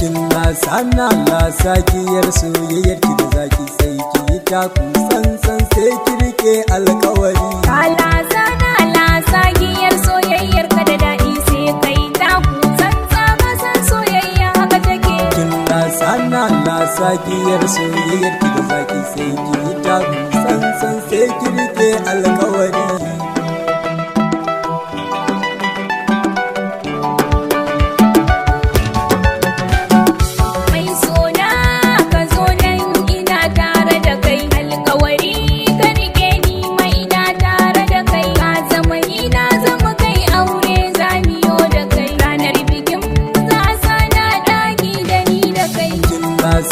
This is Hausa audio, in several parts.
kin sana lasakiyar soyayyar ki da zaki sai ki yi taku sansan sai ki rike alkawari. Kala sana lasakiyar soyayyar ka da daɗi sai kai taku sansa masan soyayya haka take. Kin sana lasakiyar soyayyar ki da zaki sai ki yi taku sansan sai ki rike alkawari.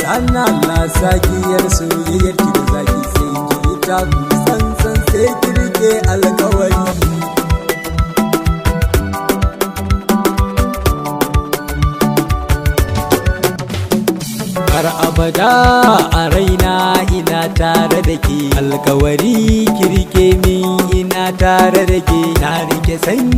Sana lasakiyar soyayyar ki da zaki sai ki yi taku sansan sai ki rike alkawari. Har abada a raina ina tare da ke, alkawari ki rike min ina tare da ke, na rike san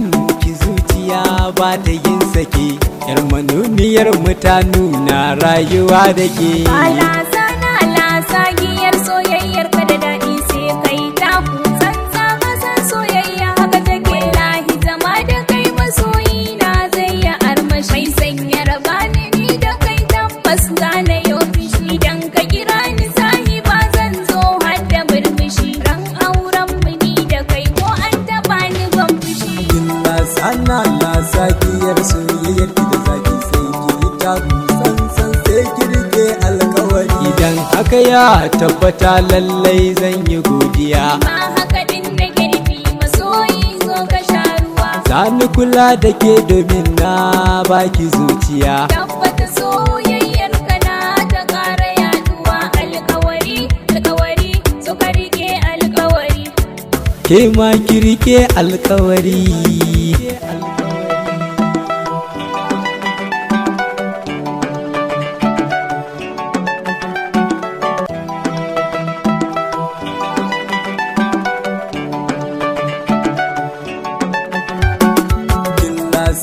ki zuciya ba ta yin sake, yar manuniyar mutanu na rayuwa da ke. Kala sana lasakiyar soyayyar ka da daɗi sai kai taku sansa masan soyayya haka take. Wallahi zama da kai masoyi na zai yi armashi, mai sanya raba ni da kai tabbas gane yau fishi, dan ka kira ni sahiba zan zo har da murmushi, ran auren mu ni da kai ko an taɓa ni ban fushi. Sana lasakiyar soyayyar ki da zaki sai ki yi taku sansan sai ki rike alkawari. Idan haka ya tabbata lallai zan yi godiya, Ma haka din da girbi masoyi zo ka sha ruwa, zani kula da ke domin na baki zuciya. tabbata soyayyar ka na ta ƙara yaduwa, alkawari alkawari so ka rike alkawari. Ke ma ki rike alkawari.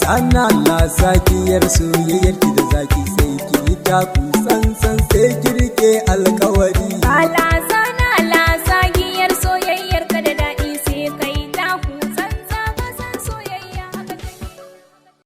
Sana lasakiyar soyayyar ki da zaki sai ki yi taku sansan sai ki rike alkawari. Kala sana